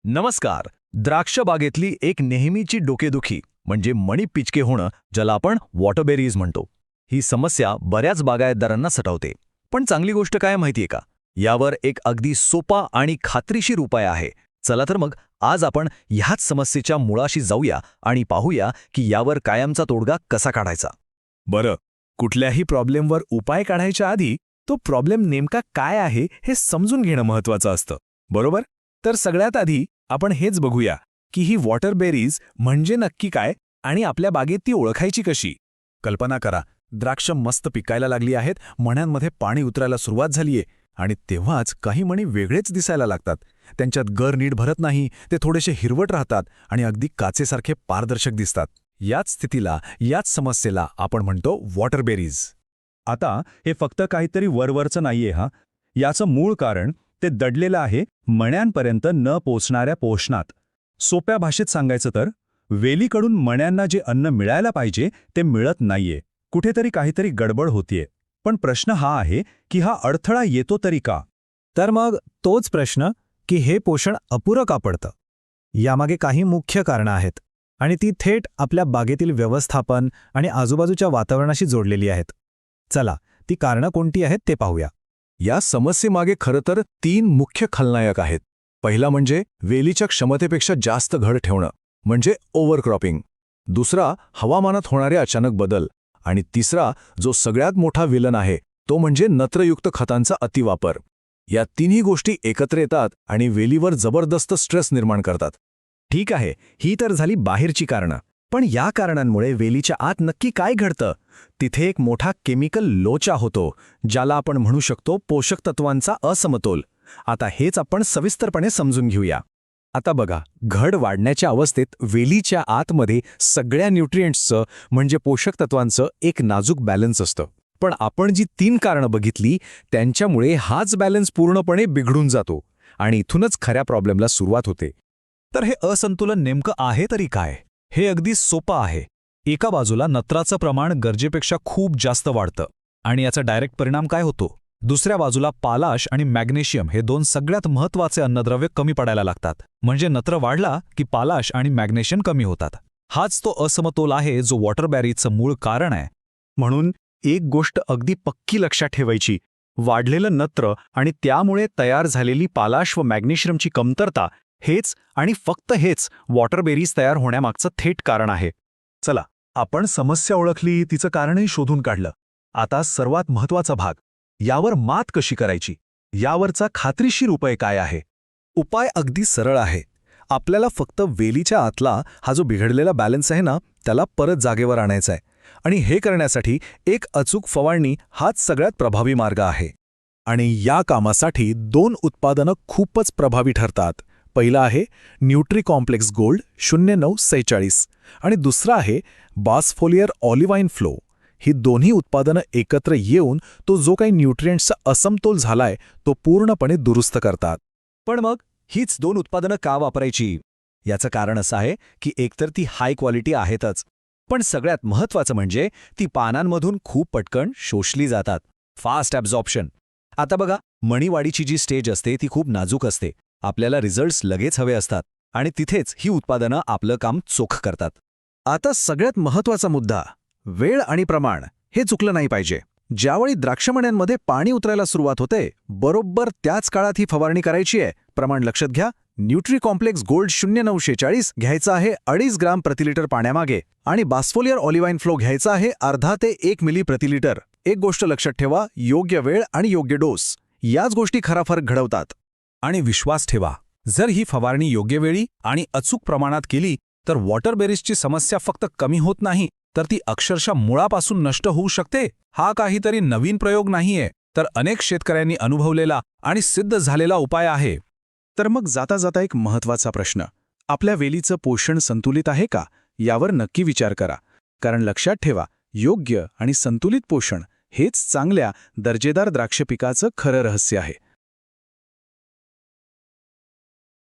नमस्कार. द्राक्ष बागेतली एक नेहमीची डोकेदुखी म्हणजे मणी पिचके होणं, ज्याला आपण वॉटरबेरीज म्हणतो. ही समस्या बऱ्याच बागायतदारांना सतावते. पण चांगली गोष्ट काय माहितीये का? यावर एक अगदी सोपा आणि खात्रीशीर उपाय आहे. चला तर मग आज आपण ह्याच समस्येच्या मुळाशी जाऊया आणि पाहूया की यावर कायमचा तोडगा कसा काढायचा. बरं, कुठल्याही प्रॉब्लेमवर उपाय काढायच्या आधी तो प्रॉब्लेम नेमका काय आहे हे समजून घेणं महत्त्वाचं असतं, बरोबर? तर सगळ्यात आधी आपण हेच बघूया की ही वॉटरबेरीज म्हणजे नक्की काय आणि आपल्या बागेत ती ओळखायची कशी. कल्पना करा, द्राक्ष मस्त पिकायला लागली आहेत, मण्यांमध्ये पाणी उतरायला सुरुवात झालीये आणि तेव्हाच काही मणी वेगळेच दिसायला लागतात. त्यांच्यात गर नीट भरत नाही, ते थोडेसे हिरवट राहतात आणि अगदी काचेसारखे पारदर्शक दिसतात. याच स्थितीला, याच समस्येला आपण म्हणतो वॉटरबेरीज. आता हे फक्त काहीतरी वरवरचं नाहीये हा. याचं मूळ कारण ते दडलेलं आहे मण्यांपर्यंत न पोचणाऱ्या पोषणात. सोप्या भाषेत सांगायचं तर वेलीकडून मण्यांना जे अन्न मिळायला पाहिजे ते मिळत नाहीये. कुठेतरी काहीतरी गडबड होतीये. पण प्रश्न हा आहे की हा अडथळा येतो तरी का? तर मग तोच प्रश्न की हे पोषण अपुरं का पडतं. यामागे काही मुख्य कारणं आहेत आणि ती थेट आपल्या बागेतील व्यवस्थापन आणि आजूबाजूच्या वातावरणाशी जोडलेली आहेत. चला, ती कारणं कोणती आहेत ते पाहूया. या समस्येमागे खरं तर 3 मुख्य खलनायक आहेत. पहिला म्हणजे वेलीच्या क्षमतेपेक्षा जास्त घड ठेवणं, म्हणजे ओव्हरक्रॉपिंग. दुसरा हवामानात होणारे अचानक बदल. आणि तिसरा, जो सगळ्यात मोठा विलन आहे, तो म्हणजे नत्रयुक्त खतांचा अतिवापर. या तिन्ही गोष्टी एकत्र येतात आणि वेलीवर जबरदस्त स्ट्रेस निर्माण करतात. ठीक आहे, ही तर झाली बाहेरची कारणं. पण या कारणांमुळे वेलीच्या आत नक्की काय घडतं? तिथे एक मोठा केमिकल लोचा होतो, ज्याला आपण म्हणू शकतो पोषक तत्वांचा असमतोल. आता हेच आपण सविस्तरपणे समजून घेऊया. आता बघा, घड वाढण्याच्या अवस्थेत वेलीच्या आतमध्ये सगळ्या न्यूट्रिएंट्सचं म्हणजे पोषक तत्वांचं एक नाजूक बॅलन्स असतं. पण आपण जी 3 कारणं बघितली त्यांच्यामुळे हाच बॅलन्स पूर्णपणे बिघडून जातो आणि इथूनच खऱ्या प्रॉब्लेमला सुरुवात होते. तर हे असंतुलन नेमकं आहे तरी काय? हे अगदी सोपं आहे. एका बाजूला नत्राचं प्रमाण गरजेपेक्षा खूप जास्त वाढतं आणि याचा डायरेक्ट परिणाम काय होतो? दुसऱ्या बाजूला पालाश आणि मॅग्नेशियम हे 2 सगळ्यात महत्त्वाचे अन्नद्रव्य कमी पडायला लागतात. म्हणजे नत्र वाढला की पालाश आणि मॅग्नेशियम कमी होतात. हाच तो असमतोल आहे जो वॉटरबेरीजचं मूळ कारण आहे. म्हणून एक गोष्ट अगदी पक्की लक्षात ठेवायची, वाढलेलं नत्र आणि त्यामुळे तयार झालेली पालाश व मॅग्नेशियमची कमतरता हेच आणि फक्त हेच वॉटरबेरीज तयार होण्यामागचं थेट कारण आहे. चला, आपण समस्या ओळखली, तिचं कारणही शोधून काढलं. आता सर्वात महत्त्वाचा भाग, यावर मात कशी करायची, यावरचा खात्रीशीर उपाय काय आहे? उपाय अगदी सरळ आहे. आपल्याला फक्त वेलीच्या आतला हा जो बिघडलेला बॅलन्स आहे ना, त्याला परत जागेवर आणायचा आहे. आणि हे करण्यासाठी एक अचूक फवारणी हाच सगळ्यात प्रभावी मार्ग आहे. आणि या कामासाठी 2 उत्पादनं खूपच प्रभावी ठरतात. पहिलं आहे न्यूट्री कॉम्प्लेक्स गोल्ड 0946 आणि दुसरं आहे बासफोलियर ऑलिव्हाइन फ्लो. ही दोन्ही उत्पादनं एकत्र येऊन तो जो काही न्यूट्रिएंट्सचा असमतोल झालाय तो पूर्णपणे दुरुस्त करतात. पण मग हीच 2 उत्पादनं का वापरायची? याचं कारण असं आहे की एकतर ती हाय क्वालिटी आहेतच, पण सगळ्यात महत्त्वाचं म्हणजे ती पानांमधून खूप पटकन शोषली जातात. Fast absorption. आता बघा, मणीवाढीची जी स्टेज असते ती खूप नाजूक असते. आपल्याला रिझल्ट्स लगेच हवे असतात आणि तिथेच ही उत्पादनं आपलं काम चोख करतात. आता सगळ्यात महत्त्वाचा मुद्दा, वेळ आणि प्रमाण हे चुकलं नाही पाहिजे. ज्यावेळी द्राक्षमण्यांमध्ये पाणी उतरायला सुरुवात होते, बरोबर त्याच काळात ही फवारणी करायची आहे. प्रमाण लक्षात घ्या. न्यूट्री कॉम्प्लेक्स गोल्ड 0946 घ्यायचा आहे 2.5 ग्राम प्रतिलिटर पाण्यामागे आणि बासफोलियर ऑलिव्हाइन फ्लो घ्यायचा आहे अर्धा ते 1 मिली प्रतिलिटर. एक गोष्ट लक्षात ठेवा, योग्य वेळ आणि योग्य डोस याच गोष्टी खरा फरक घडवतात. आणि विश्वास ठेवा, जर ही फवारणी योग्य वेळी आणि अचूक प्रमाणात केली तर वॉटरबेरीजची समस्या फक्त कमी होत नाही, तर ती अक्षरशः मुळापासून नष्ट होऊ शकते. हा काहीतरी नवीन प्रयोग नाहीये, तर अनेक शेतकऱ्यांनी अनुभवलेला आणि सिद्ध झालेला उपाय आहे. तर मग जाता जाता एक महत्त्वाचा प्रश्न, आपल्या वेलीचं पोषण संतुलित आहे का, यावर नक्की विचार करा. कारण लक्षात ठेवा, योग्य आणि संतुलित पोषण हेच चांगल्या दर्जेदार द्राक्ष पिकाचं खरं रहस्य आहे.